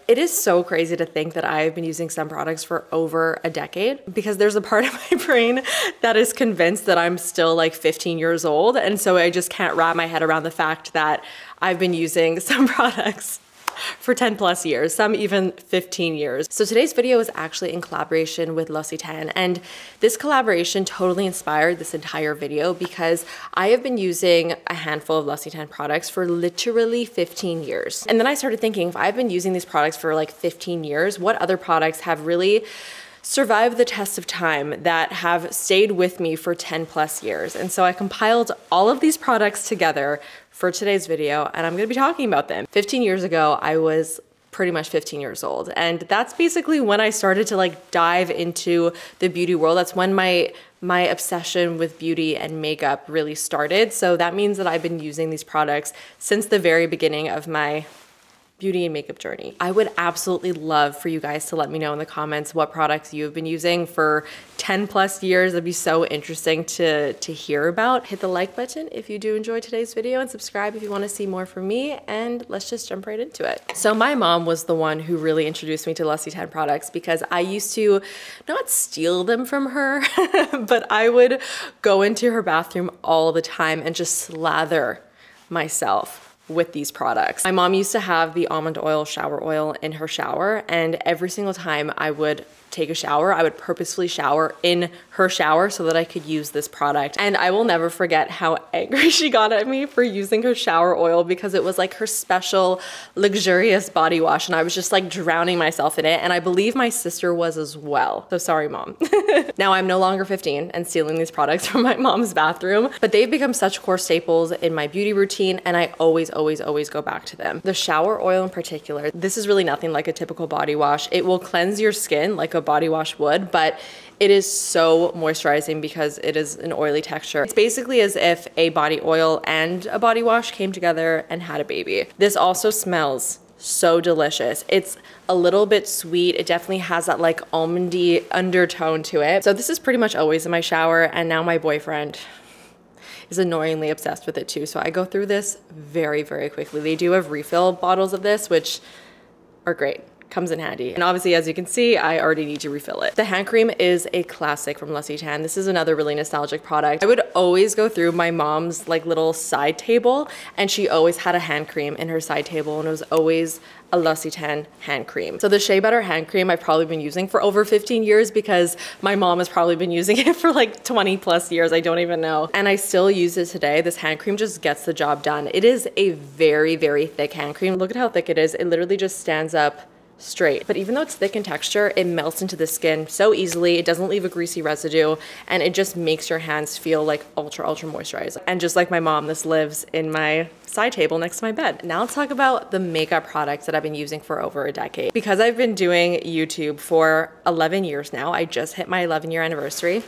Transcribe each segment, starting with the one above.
It is so crazy to think that I've been using some products for over a decade, because there's a part of my brain that is convinced that I'm still like 15 years old. And so I just can't wrap my head around the fact that I've been using some products for 10 plus years, some even 15 years. So today's video is actually in collaboration with L'Occitane, and this collaboration totally inspired this entire video because I have been using a handful of L'Occitane products for literally 15 years. And then I started thinking, if I've been using these products for like 15 years, what other products have really survived the test of time that have stayed with me for 10 plus years? And so I compiled all of these products together for today's video, and I'm gonna be talking about them. 15 years ago, I was pretty much 15 years old. And that's basically when I started to like dive into the beauty world. That's when my obsession with beauty and makeup really started. So that means that I've been using these products since the very beginning of my beauty and makeup journey. I would absolutely love for you guys to let me know in the comments what products you've been using for 10 plus years. It'd be so interesting to hear about. Hit the like button if you do enjoy today's video, and subscribe if you want to see more from me, and let's just jump right into it. So my mom was the one who really introduced me to L'Occitane products, because I used to not steal them from her, but I would go into her bathroom all the time and just slather myself with these products. My mom used to have the almond oil shower oil in her shower, and every single time I would take a shower, I would purposefully shower in her shower so that I could use this product. And I will never forget how angry she got at me for using her shower oil, because it was like her special luxurious body wash, and I was just like drowning myself in it, and I believe my sister was as well. So sorry, Mom. Now I'm no longer 15 and stealing these products from my mom's bathroom, but they've become such core staples in my beauty routine, and I always go back to them. The shower oil in particular, this is really nothing like a typical body wash. It will cleanse your skin like a body wash would, but it is so moisturizing because it is an oily texture. It's basically as if a body oil and a body wash came together and had a baby. This also smells so delicious. It's a little bit sweet. It definitely has that like almondy undertone to it. So this is pretty much always in my shower, and now my boyfriend is annoyingly obsessed with it too. So I go through this very quickly. They do have refill bottles of this, which are great. Comes in handy. And obviously, as you can see, I already need to refill it. The hand cream is a classic from L'Occitane. This is another really nostalgic product. I would always go through my mom's like little side table, and she always had a hand cream in her side table, and it was always a L'Occitane hand cream. So the Shea Butter hand cream I've probably been using for over 15 years, because my mom has probably been using it for like 20 plus years. I don't even know. And I still use it today. This hand cream just gets the job done. It is a very thick hand cream. Look at how thick it is. It literally just stands up straight. But even though it's thick in texture, it melts into the skin so easily. It doesn't leave a greasy residue, and it just makes your hands feel like ultra moisturized. And just like my mom, this lives in my side table next to my bed. Now let's talk about the makeup products that I've been using for over a decade. Because I've been doing YouTube for 11 years now. I just hit my 11-year anniversary.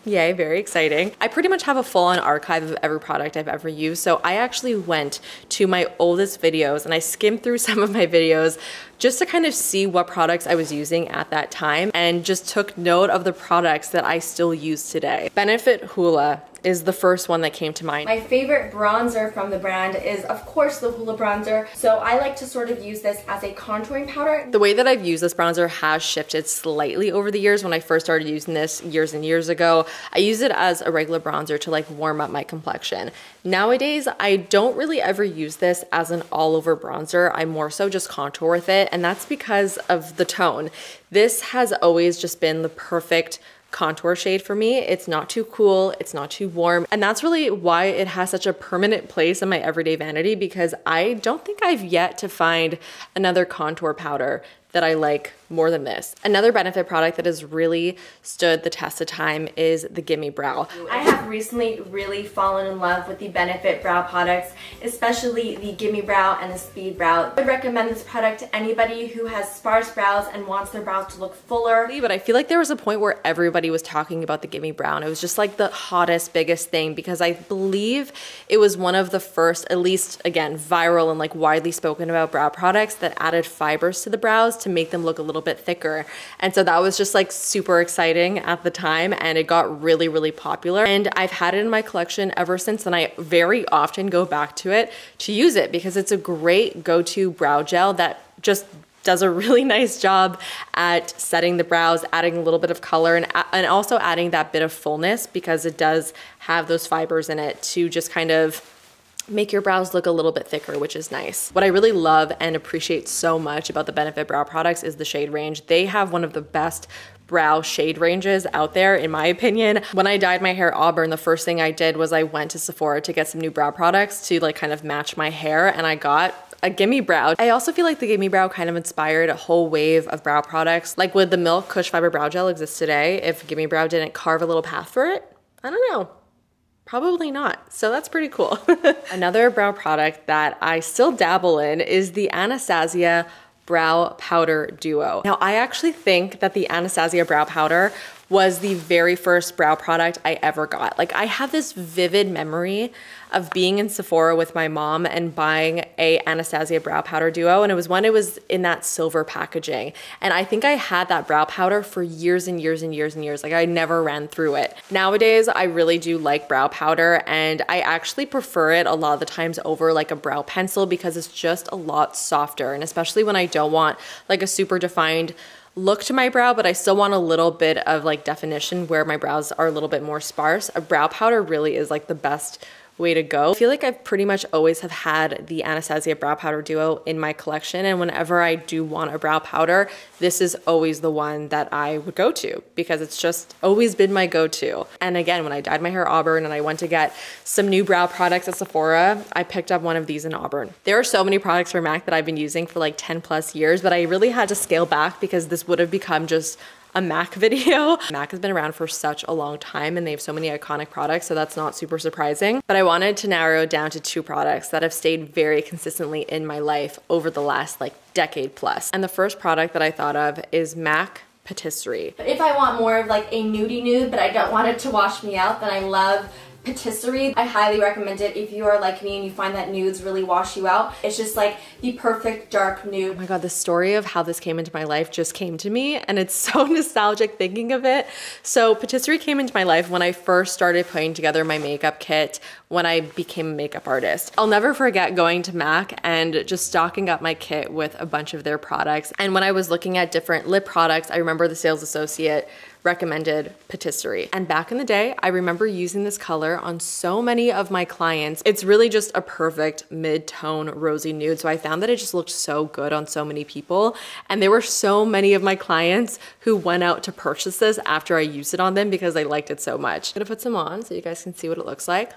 Yay, very exciting. I pretty much have a full-on archive of every product I've ever used. So I actually went to my oldest videos and I skimmed through some of my videos just to kind of see what products I was using at that time, and just took note of the products that I still use today. Benefit Hoola is the first one that came to mind. My favorite bronzer from the brand is, of course, the Hoola bronzer. So I like to sort of use this as a contouring powder. The way that I've used this bronzer has shifted slightly over the years. When I first started using this years and years ago, I used it as a regular bronzer to like warm up my complexion. Nowadays, I don't really ever use this as an all-over bronzer. I more so just contour with it, and that's because of the tone. This has always just been the perfect contour shade for me. It's not too cool, it's not too warm, and that's really why it has such a permanent place in my everyday vanity, because I don't think I've yet to find another contour powder that I like more than this. Another Benefit product that has really stood the test of time is the Gimme Brow. I have recently really fallen in love with the Benefit brow products, especially the Gimme Brow and the Speed Brow. I would recommend this product to anybody who has sparse brows and wants their brows to look fuller. But I feel like there was a point where everybody was talking about the Gimme Brow, and it was just like the hottest, biggest thing, because I believe it was one of the first, at least again, viral and like widely spoken about brow products that added fibers to the brows to make them look a little bit thicker. And so that was just like super exciting at the time, and it got really popular, and I've had it in my collection ever since, and I very often go back to it to use it because it's a great go-to brow gel that just does a really nice job at setting the brows, adding a little bit of color, and also adding that bit of fullness, because it does have those fibers in it to just kind of make your brows look a little bit thicker, which is nice. What I really love and appreciate so much about the Benefit Brow products is the shade range. They have one of the best brow shade ranges out there, in my opinion. When I dyed my hair auburn, the first thing I did was I went to Sephora to get some new brow products to like kind of match my hair, and I got a Gimme Brow. I also feel like the Gimme Brow kind of inspired a whole wave of brow products. Like, would the Milk Kush Fiber Brow Gel exist today if Gimme Brow didn't carve a little path for it? I don't know. Probably not. So that's pretty cool. Another brow product that I still dabble in is the Anastasia Brow Powder Duo. Now, I actually think that the Anastasia Brow Powder was the very first brow product I ever got. Like, I have this vivid memory of being in Sephora with my mom and buying a Anastasia Brow Powder Duo, and it was when it was in that silver packaging. And I think I had that brow powder for years and years and years and years. Like, I never ran through it. Nowadays, I really do like brow powder, and I actually prefer it a lot of the times over like a brow pencil, because it's just a lot softer. And especially when I don't want like a super defined look to my brow, but I still want a little bit of like definition where my brows are a little bit more sparse, a brow powder really is like the best way to go. I feel like I've pretty much always have had the Anastasia Brow Powder Duo in my collection, and whenever I do want a brow powder, this is always the one that I would go to, because it's just always been my go-to. And again, when I dyed my hair auburn and I went to get some new brow products at Sephora, I picked up one of these in auburn. There are so many products from MAC that I've been using for like 10 plus years, but I really had to scale back because this would have become just a MAC video. MAC has been around for such a long time and they have so many iconic products, so that's not super surprising. But I wanted to narrow it down to 2 products that have stayed very consistently in my life over the last like decade plus. And the first product that I thought of is MAC Patisserie. But if I want more of like a nudie nude, but I don't want it to wash me out, then I love Patisserie. I highly recommend it if you are like me and you find that nudes really wash you out. It's just like the perfect dark nude. Oh my god, the story of how this came into my life just came to me, and it's so nostalgic thinking of it. So Patisserie came into my life when I first started putting together my makeup kit when I became a makeup artist. I'll never forget going to MAC and just stocking up my kit with a bunch of their products. And when I was looking at different lip products, I remember the sales associate recommended Patisserie. And back in the day, I remember using this color on so many of my clients. It's really just a perfect mid-tone rosy nude. So I found that it just looked so good on so many people. And there were so many of my clients who went out to purchase this after I used it on them because they liked it so much. I'm gonna put some on so you guys can see what it looks like.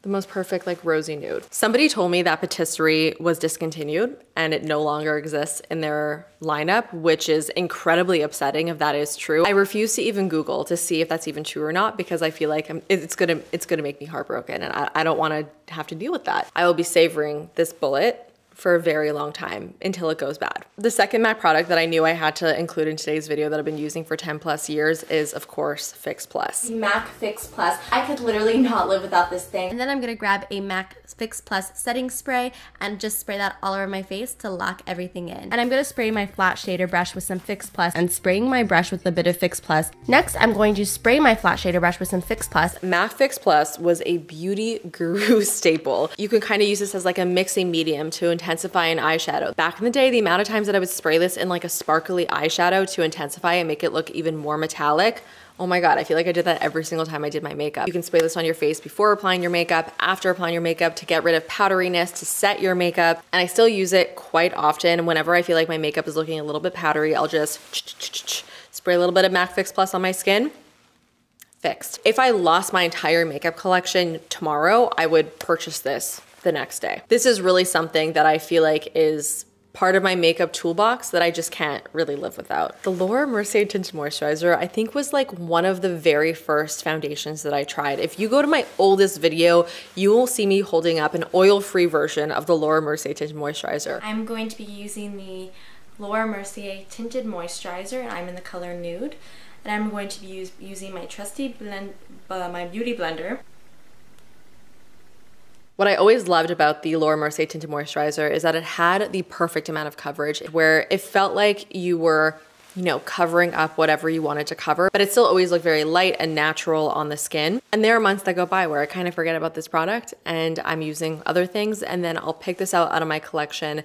The most perfect like rosy nude. Somebody told me that Patisserie was discontinued and it no longer exists in their lineup, which is incredibly upsetting if that is true. I refuse to even Google to see if that's even true or not, because I feel like it's gonna make me heartbroken, and I don't wanna have to deal with that. I will be savoring this bullet for a very long time until it goes bad. The second MAC product that I knew I had to include in today's video that I've been using for 10 plus years is, of course, Fix Plus. MAC Fix Plus. I could literally not live without this thing. And then I'm gonna grab a MAC Fix Plus setting spray and just spray that all over my face to lock everything in. And I'm gonna spray my flat shader brush with some Fix Plus and spraying my brush with a bit of Fix Plus. Next, I'm going to spray my flat shader brush with some Fix Plus. MAC Fix Plus was a beauty guru staple. You can kind of use this as like a mixing medium to intensify an eyeshadow. Back in the day, the amount of times that I would spray this in like a sparkly eyeshadow to intensify and make it look even more metallic, oh my god, I feel like I did that every single time I did my makeup. You can spray this on your face before applying your makeup, after applying your makeup, to get rid of powderiness, to set your makeup. And I still use it quite often. Whenever I feel like my makeup is looking a little bit powdery, I'll just spray a little bit of MAC Fix Plus on my skin. Fixed. If I lost my entire makeup collection tomorrow, I would purchase this the next day. This is really something that I feel like is part of my makeup toolbox that I just can't really live without. The Laura Mercier Tinted Moisturizer, I think, was like one of the very first foundations that I tried. If you go to my oldest video, you will see me holding up an oil-free version of the Laura Mercier Tinted Moisturizer. I'm going to be using the Laura Mercier Tinted Moisturizer, and I'm in the color Nude. And I'm going to be using my trusty my beauty blender. What I always loved about the Laura Mercier Tinted Moisturizer is that it had the perfect amount of coverage where it felt like you were, you know, covering up whatever you wanted to cover, but it still always looked very light and natural on the skin. And there are months that go by where I kind of forget about this product and I'm using other things, and then I'll pick this out of my collection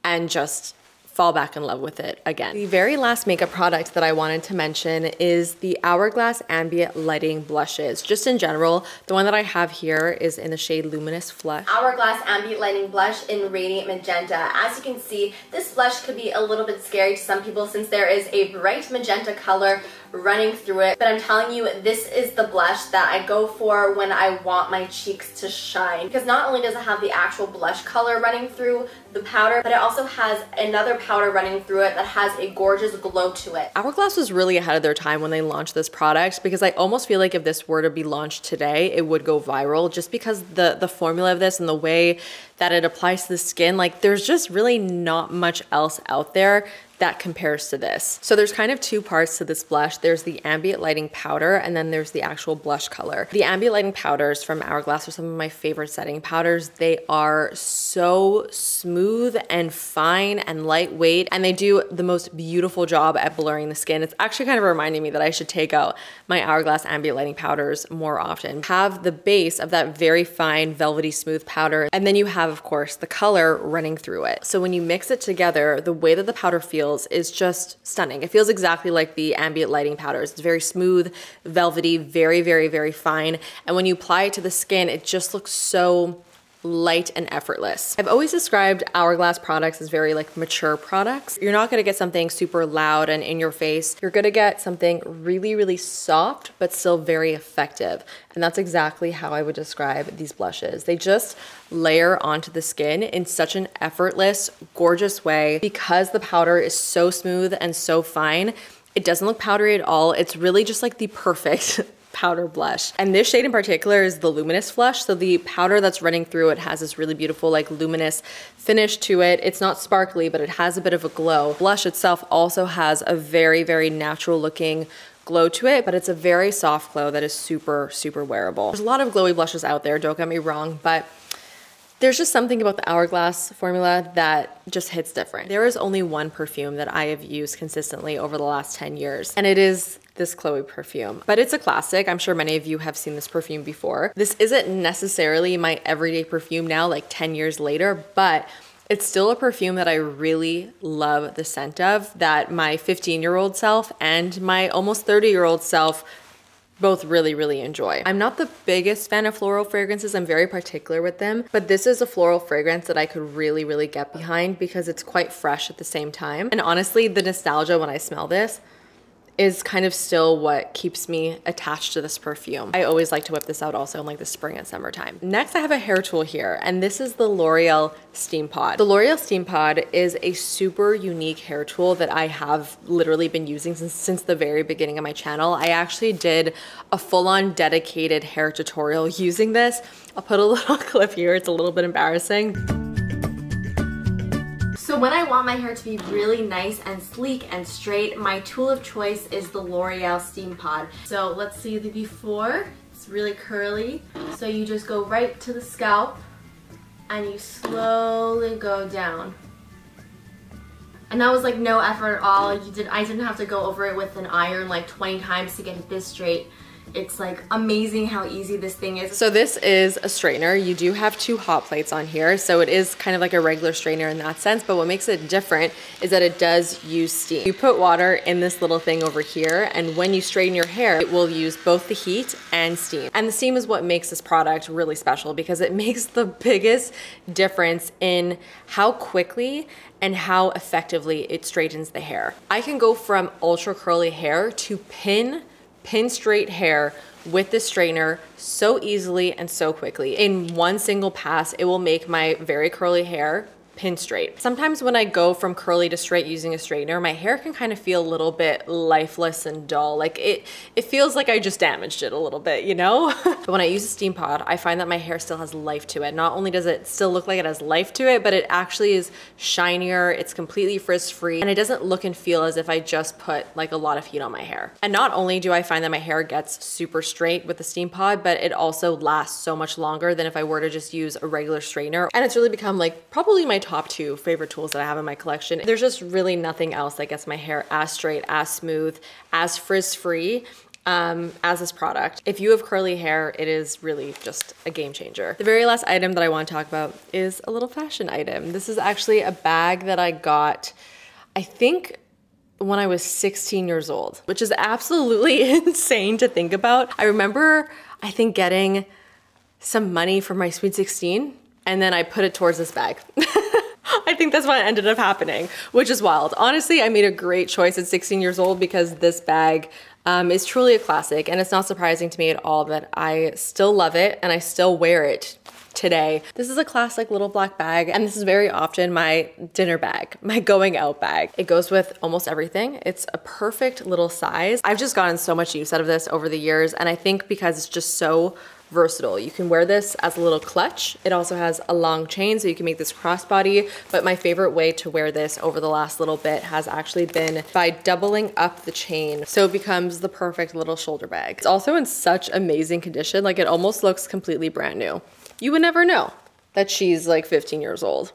and just fall back in love with it again. The very last makeup product that I wanted to mention is the Hourglass Ambient Lighting Blushes. Just in general, the one that I have here is in the shade Luminous Flush. Hourglass Ambient Lighting Blush in Radiant Magenta. As you can see, this blush could be a little bit scary to some people since there is a bright magenta color running through it, but I'm telling you, this is the blush that I go for when I want my cheeks to shine, because not only does it have the actual blush color running through the powder, but it also has another powder running through it that has a gorgeous glow to it. Hourglass was really ahead of their time when they launched this product, because I almost feel like if this were to be launched today, it would go viral, just because the formula of this and the way that it applies to the skin, like there's just really not much else out there that compares to this. So there's kind of two parts to this blush. There's the ambient lighting powder, and then there's the actual blush color. The ambient lighting powders from Hourglass are some of my favorite setting powders. They are so smooth and fine and lightweight, and they do the most beautiful job at blurring the skin. It's actually kind of reminding me that I should take out my Hourglass ambient lighting powders more often. Have the base of that very fine, velvety, smooth powder, and then you have, of course, the color running through it. So when you mix it together, the way that the powder feels is just stunning. It feels exactly like the ambient lighting powders. It's very smooth, velvety, very, very, very fine. And when you apply it to the skin, it just looks so light and effortless. I've always described Hourglass products as very like mature products. You're not gonna get something super loud and in your face. You're gonna get something really, really soft, but still very effective. And that's exactly how I would describe these blushes. They just layer onto the skin in such an effortless, gorgeous way. Because the powder is so smooth and so fine, it doesn't look powdery at all. It's really just like the perfect powder blush. And this shade in particular is the Luminous Flush. So the powder that's running through it has this really beautiful like luminous finish to it. It's not sparkly, but it has a bit of a glow. Blush itself also has a very, very natural looking glow to it, but it's a very soft glow that is super, super wearable. There's a lot of glowy blushes out there, don't get me wrong, but there's just something about the Hourglass formula that just hits different. There is only one perfume that I have used consistently over the last 10 years, and it is this Chloe perfume. But it's a classic. I'm sure many of you have seen this perfume before. This isn't necessarily my everyday perfume now, like 10 years later, but it's still a perfume that I really love the scent of, that my 15-year-old self and my almost 30-year-old self both really, really enjoy. I'm not the biggest fan of floral fragrances. I'm very particular with them, but this is a floral fragrance that I could really, really get behind because it's quite fresh at the same time. And honestly, the nostalgia when I smell this is kind of still what keeps me attached to this perfume. I always like to whip this out also in like the spring and summertime. Next, I have a hair tool here, and this is the L'Oreal Steam Pod. The L'Oreal Steam Pod is a super unique hair tool that I have literally been using since the very beginning of my channel. I actually did a full-on dedicated hair tutorial using this. I'll put a little clip here. It's a little bit embarrassing. So when I want my hair to be really nice and sleek and straight, my tool of choice is the L'Oreal Steam Pod. So let's see the before. It's really curly. So you just go right to the scalp and you slowly go down. And that was like no effort at all. I didn't have to go over it with an iron like 20 times to get it this straight. It's like amazing how easy this thing is. So this is a straightener. You do have two hot plates on here, so it is kind of like a regular straightener in that sense, but what makes it different is that it does use steam. You put water in this little thing over here, and when you straighten your hair, it will use both the heat and steam. And the steam is what makes this product really special because it makes the biggest difference in how quickly and how effectively it straightens the hair. I can go from ultra curly hair to pin straight hair with the straightener so easily and so quickly. In one single pass, it will make my very curly hair pin straight. Sometimes when I go from curly to straight using a straightener, my hair can kind of feel a little bit lifeless and dull. Like it feels like I just damaged it a little bit, you know? But when I use a steam pod, I find that my hair still has life to it. Not only does it still look like it has life to it, but it actually is shinier, it's completely frizz-free, and it doesn't look and feel as if I just put like a lot of heat on my hair. And not only do I find that my hair gets super straight with the steam pod, but it also lasts so much longer than if I were to just use a regular straightener. And it's really become like probably my top two favorite tools that I have in my collection. There's just really nothing else that gets my hair as straight, as smooth, as frizz-free as this product. If you have curly hair, it is really just a game changer. The very last item that I want to talk about is a little fashion item. This is actually a bag that I got I think when I was 16 years old, which is absolutely insane to think about. I remember, I think, getting some money for my Sweet 16 and then I put it towards this bag. I think that's what ended up happening, which is wild. Honestly, I made a great choice at 16 years old because this bag is truly a classic, and it's not surprising to me at all that I still love it and I still wear it today. This is a classic little black bag, and this is very often my dinner bag, my going out bag. It goes with almost everything. It's a perfect little size. I've just gotten so much use out of this over the years, and I think because it's just so versatile. You can wear this as a little clutch. It also has a long chain, so you can make this crossbody, but my favorite way to wear this over the last little bit has actually been by doubling up the chain, so it becomes the perfect little shoulder bag. It's also in such amazing condition, like it almost looks completely brand new. You would never know that she's like 15 years old.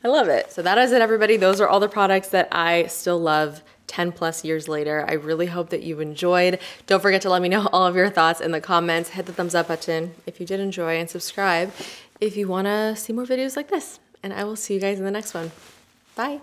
I love it. So that is it, everybody. Those are all the products that I still love 10 plus years later. I really hope that you enjoyed. Don't forget to let me know all of your thoughts in the comments. Hit the thumbs up button if you did enjoy, and subscribe if you want to see more videos like this. And I will see you guys in the next one. Bye.